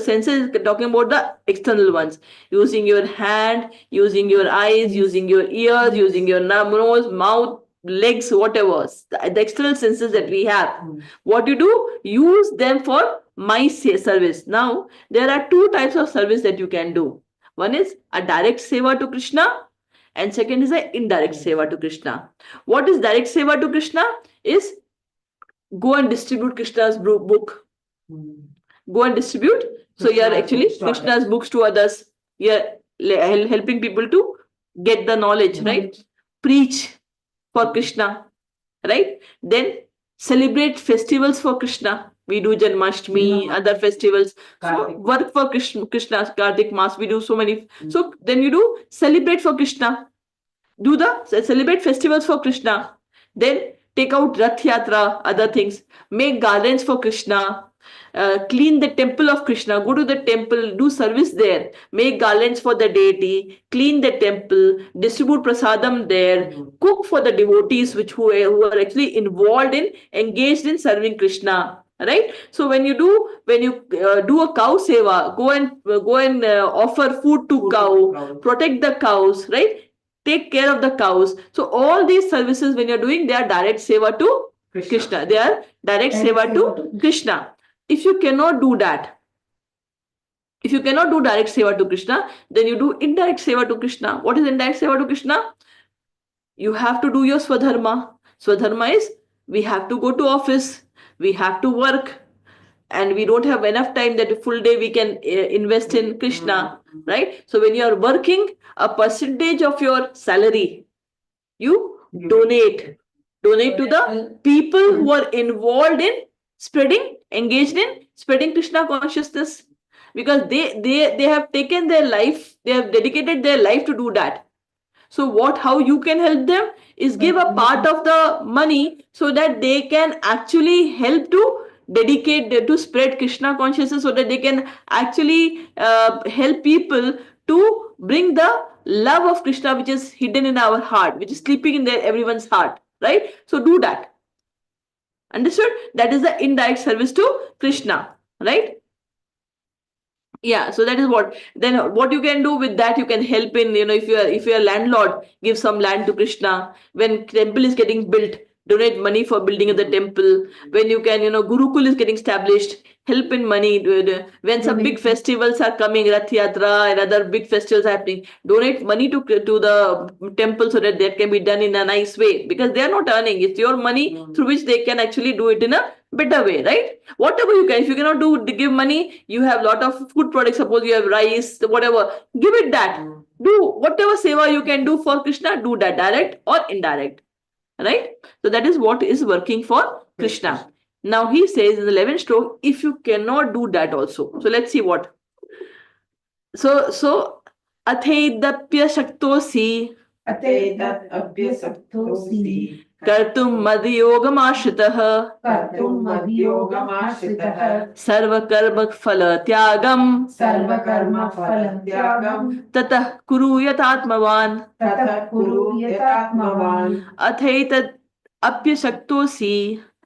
senses is talking about the external ones. Using your hand, using your eyes, using your ears, using your nose, mouth, legs, whatever. The external senses that we have. What you do? Use them for my service. Now there are two types of service that you can do. One is a direct seva to Krishna, and second is a indirect seva to Krishna. What is direct seva to Krishna? Is go and distribute Krishna's book. Go and distribute. So you are actually Krishna's books to others. You are helping people to get the knowledge, right? Preach for Krishna, right? Then celebrate festivals for Krishna. We do Janmashtami, other festivals. So work for Krishna, Kartik Mass, we do so many. So then you do celebrate for Krishna. Do the celebrate festivals for Krishna. Then take out Rath Yatra, other things. Make garlands for Krishna. Clean the temple of Krishna. Go to the temple, do service there. Make garlands for the deity. Clean the temple. Distribute prasadam there. Cook for the devotees who are actually involved in, engaged in serving Krishna. Right? So when you do a cow seva, go and offer food to cow. Protect the cows. Right? Take care of the cows. So all these services when you're doing, they are direct seva to Krishna. They are direct seva to Krishna. If you cannot do that, if you cannot do direct seva to Krishna, then you do indirect seva to Krishna. What is indirect seva to Krishna? You have to do your swadharma. Swadharma is we have to go to office, we have to work, and we don't have enough time that a full day we can invest in Krishna, right? So when you are working, a percentage of your salary, you donate to the people who are involved in engaged in spreading Krishna consciousness, because they have taken their life, they have dedicated their life to do that. So how you can help them is give a part of the money so that they can actually help to dedicate to spread Krishna consciousness, so that they can actually help people to bring the love of Krishna which is hidden in our heart, which is sleeping in everyone's heart, right? So do that. Understood? That is the indirect service to Krishna, right? Yeah, so that is what. Then what you can do with that, you can help in, if you're a landlord, give some land to Krishna. When temple is getting built, donate money for building of the temple. When you can, Gurukul is getting established, help in money. When some big festivals are coming, Rath Yatra and other big festivals are happening, donate money to the temple so that can be done in a nice way, because they are not earning. It's your money through which they can actually do it in a better way, right? Whatever you can. If you cannot give money, you have lot of food products. Suppose you have rice, whatever, give it that. Do whatever seva you can do for Krishna, do that, direct or indirect, right? So that is what is working for Krishna. Now he says in the 11th stroke, if you cannot do that also, so let's see what. So atheidapya shaktosi अतेतत् अभ्यसक्तोऽसि कर्तुं मदयोगमाश्रितः कर्तुं मद्योगमाश्रितः सर्वकर्मफलत्यागं सर्वकर्मफलत्यागं ततः कुरु यतात्मवान् ततः कुरु यतात्मवान् अथैतद् अप्यशक्तोऽसि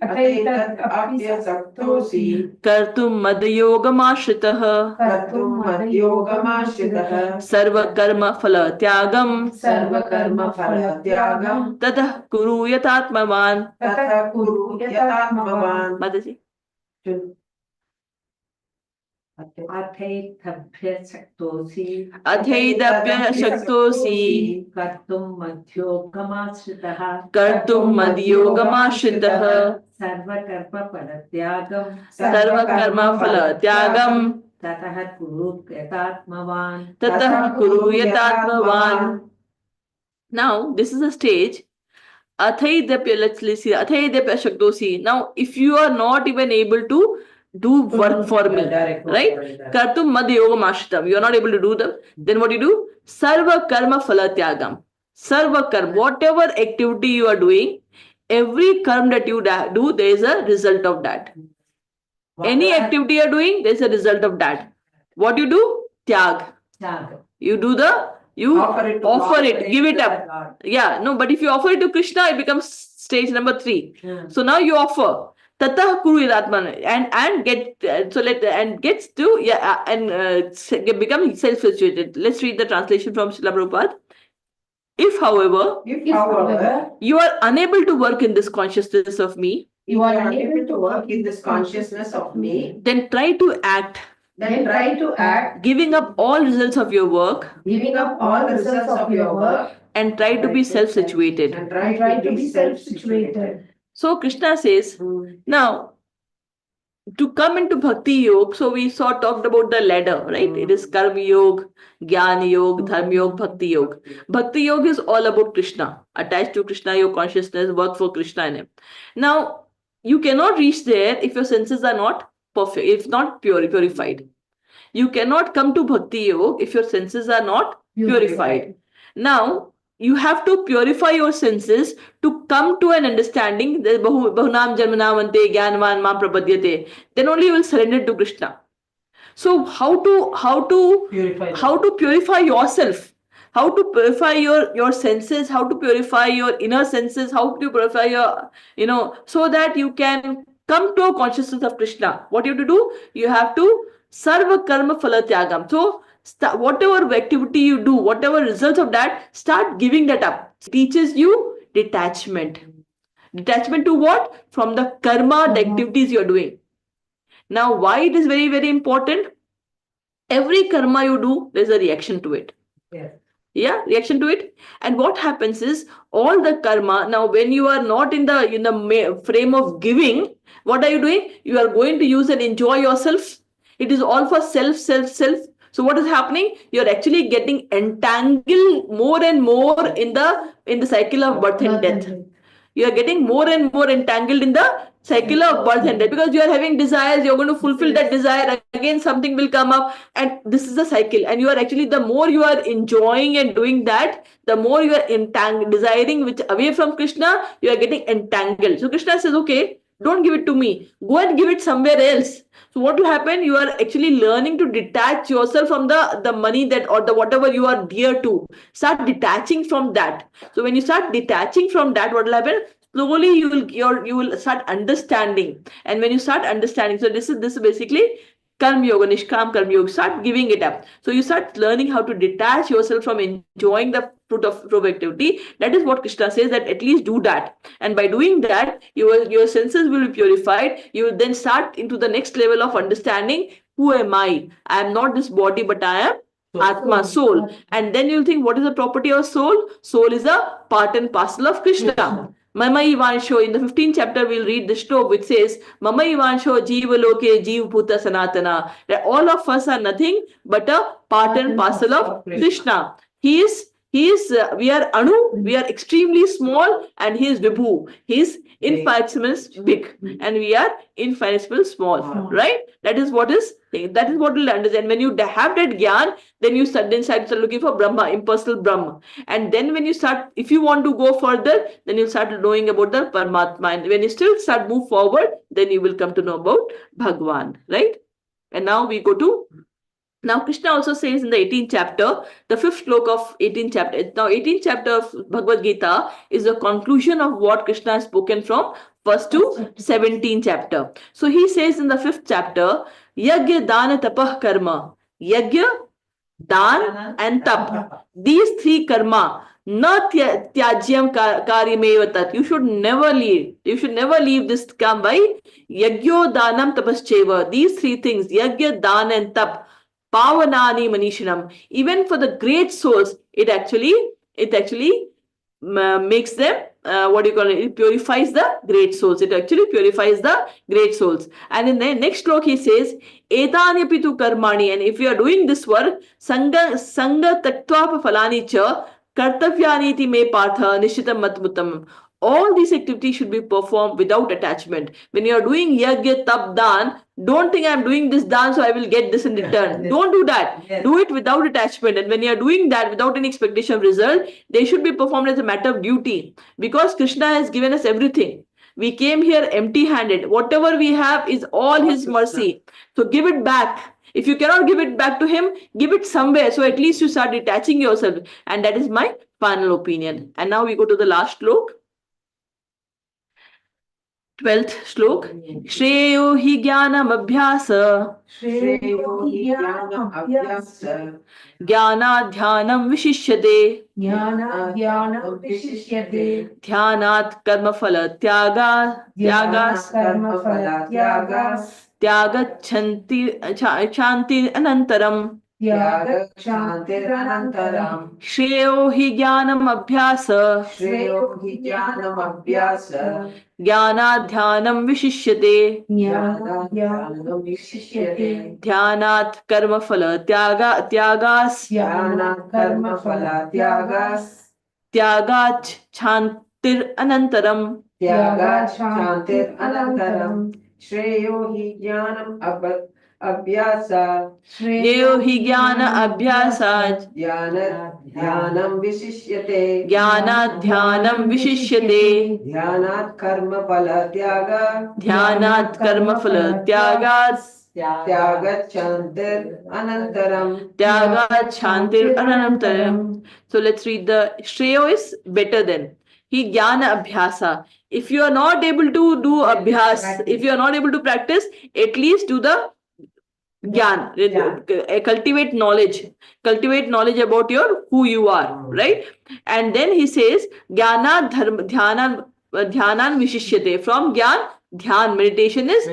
अतैतत् अभ्यसक्तोऽसि कर्तुं मदयोगमाश्रितः कर्तुं मद्योगमाश्रितः सर्वकर्मफलत्यागं सर्वकर्मफलत्यागं ततः कुरु यतात्मवान्. ततः कुरु यतात्मवान्. Mataji. अथैतभ्यशक्तोऽसि अथैदप्यशक्तोऽसि कर्तुं मध्योगमाश्रितः कर्तुं मद्योगमाश्रितः सर्वकर्मफलत्यागं सर्वकर्मफलत्यागं ततः कुरु यतात्मवान्. ततः कुरु यतात्मवान्. Now this is a stage. Athaidapya, let's see. Athaidapya shaktosi. Now, if you are not even able to do work for me, right? Kartum mad yoga mashtam. You are not able to do them. Then what do you do? Sarva karma phalatyagam. Sarva karma. Whatever activity you are doing, every karma that you do, there is a result of that. Any activity you are doing, there is a result of that. What you do? Tyag. You do you offer it, give it up. Yeah, no, but if you offer it to Krishna, it becomes stage number 3. So now you offer tatah kuru idatman and get and gets to become self-situated. Let's read the translation from Srila Prabhupada. If however you are unable to work in this consciousness of me, then try to act. Giving up all results of your work. And try to be self-situated. So Krishna says, now to come into Bhakti Yoga, so we talked about the ladder, right? It is Karma Yoga, Jnana Yoga, Dharma Yoga, Bhakti Yoga. Bhakti Yoga is all about Krishna, attached to Krishna, your consciousness, work for Krishna and him. Now, you cannot reach there if your senses are not perfect, if not purified. You cannot come to Bhakti Yoga if your senses are not purified. Now, you have to purify your senses to come to an understanding that Bahunam Janmanamante Jnanvan Mam Prapadyate. Then only you will surrender to Krishna. So how to purify yourself? How to purify your senses? How to purify your inner senses? How to purify your, so that you can come to a consciousness of Krishna. What you have to do? You have to sarva karma phalatyagam. So whatever activity you do, whatever results of that, start giving that up. It teaches you detachment. Detachment to what? From the karma, the activities you are doing. Now, why it is very, very important? Every karma you do, there is a reaction to it. Yeah, reaction to it. And what happens is all the karma, now when you are not in the frame of giving, what are you doing? You are going to use and enjoy yourself. It is all for self. So what is happening? You are actually getting entangled more and more in the cycle of birth and death. You are getting more and more entangled in the cycle of birth and death, because you are having desires, you're going to fulfill that desire, again something will come up, and this is the cycle. And you are actually, the more you are enjoying and doing that, the more you are desiring which away from Krishna, you are getting entangled. So Krishna says, okay, don't give it to me, go and give it somewhere else. So what will happen? You are actually learning to detach yourself from the money that, or the whatever you are dear to. Start detaching from that. So when you start detaching from that, what will happen? Slowly you will start understanding. And when you start understanding, so this is basically Karma Yoga, Nishkam Karma Yoga. Start giving it up. So you start learning how to detach yourself from enjoying the fruit of productivity. That is what Krishna says, that at least do that. And by doing that, your senses will be purified. You will then start into the next level of understanding, who am I? I am not this body, but I am Atma, soul. And then you'll think, what is the property of soul? Soul is a part and parcel of Krishna. Mama Ivansho, in the 15th chapter, we'll read the shlok which says, Mama Ivansho Jiva Loke Jiv Bhuta Sanatana. That all of us are nothing but a part and parcel of Krishna. He is, we are Anu, we are extremely small, and he is Vibhu. He is infinitesimally big, and we are infinitesimally small, right? That is what we'll understand. When you have that gyan, then you start looking for Brahma, impersonal Brahma. And then when you start, if you want to go further, then you'll start knowing about the Paramatma. And when you still start move forward, then you will come to know about Bhagwan, right? And now we go to, now Krishna also says in the 18th chapter, the 5th shlok of 18th chapter. Now 18th chapter of Bhagavad Gita is the conclusion of what Krishna has spoken from 1st to 17th chapter. So he says in the 5th chapter, Yagya Dana Tapah Karma. Yagya, Dan and Tap. These three karma, na tyajyam karyameva tat. You should never leave. You should never leave this kam by Yagyo Danam Tapascheva. These three things, Yagya, Dan and Tap, Pavanani Manishanam. Even for the great souls, it actually makes them, what do you call it? It purifies the great souls. It actually purifies the great souls. And in the next shlok he says, Etanyapitu karmani. And if you are doing this work, Sangha tattva falani cha kartavyaniti me partha nishitam matmutam. All these activities should be performed without attachment. When you are doing yagya tap dan, don't think I'm doing this dan so I will get this in return. Yes. Don't do that. Yes. Do it without attachment. And when you are doing that without any expectation of result, they should be performed as a matter of duty. Because Krishna has given us everything. We came here empty-handed. Whatever we have is all his mercy. So give it back. If you cannot give it back to him, give it somewhere. So at least you start detaching yourself. And that is my final opinion. And now we go to the last shlok. 12th shlok. Shreyo hi jnanam abhyasa. श्रेयो हि ज्ञानमभ्यास Jnanadhyanam vishishyate. ज्ञानाध्यानं विशिष्यते Dhyanat karma phala tyagas. कर्मफलत्यागास् Tyagachanti chanti anantaram. त्यागक्षान्तिरनन्तरम् Shreyo hi jnanam abhyasa. श्रेयो हि ज्ञानमभ्यास Jnanadhyanam vishishyate. ज्ञानाध्यानं विशिष्यते Dhyanat karma phala tyagas. ज्ञानात् कर्मफलत्यागास् Tyagach chantir anantaram. त्यागात् शान्तिरनन्तरम् श्रेयो हि ज्ञानम् अभ्यासात् Shreyo hi jnana abhyasat. ध्यानं विशिष्यते Jnanadhyanam vishishyate. ध्यानात् कर्मफलत्याग Dhyanat karma phala tyagas. त्यागच्छन्तिरनन्तरम् Tyagat chantir anantaram. So let's read the Shreyo is better than. He jnana abhyasa. If you are not able to do abhyas, if you are not able to practice, at least do the Gyan, cultivate knowledge about your who you are, right? And then he says, Jnana dhyanan vishishyate. From Gyan, Dhyan, meditation is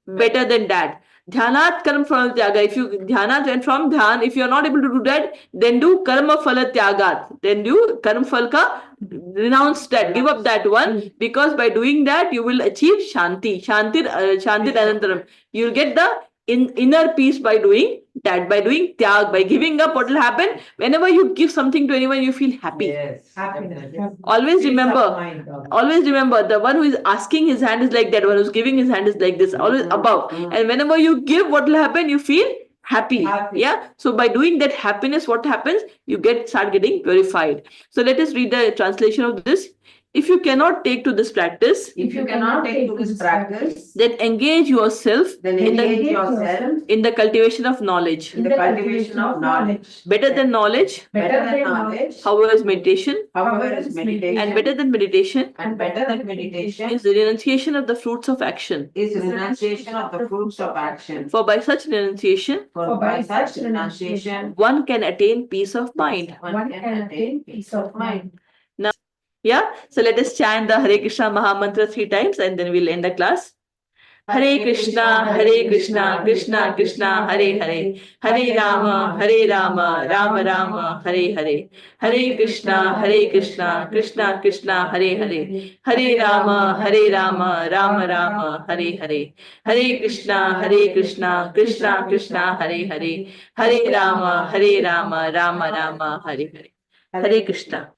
better than that. Dhyanat karma phala tyaga. If you dhanat and from dhyan, if you are not able to do that, then do karma phala tyagat. Then do karma phala ka, renounce that, give up that one, because by doing that you will achieve shanti anantaram. You will get the inner peace by doing that, by doing tyag, by giving up. What will happen? Whenever you give something to anyone, you feel happy. Yes. Happiness. Always Peace of remember, mind also. always remember, the one who is asking his hand is like that, one who's giving his hand is like this, always above. And whenever you give, what will happen? You feel happy. Yeah. So by doing that happiness, what happens? You start getting purified. So let us read the translation of this. If you cannot take to this practice, If you cannot take to this practice, then engage yourself then in engage the, yourself in the cultivation of knowledge. in the cultivation of knowledge. Better than knowledge, Better than knowledge, however, is meditation, however, is meditation, and better than meditation and better than meditation is the renunciation of the fruits of action. is renunciation of the fruits of action. For by such renunciation, For by such renunciation, one can attain peace of mind. one can attain peace of mind. Yeah, so let us chant the Hare Krishna Maha Mantra 3 times and then we'll end the class. Hare Krishna, Krishna Krishna, Hare Hare, Hare Rama, Rama Rama, Hare Hare, Hare Krishna, Krishna Krishna, Hare Hare, Hare Rama, Rama Rama, Hare Hare, Hare Krishna, Krishna Krishna, Hare Hare, Hare Rama, Rama Rama, Hare Hare. Hare Krishna.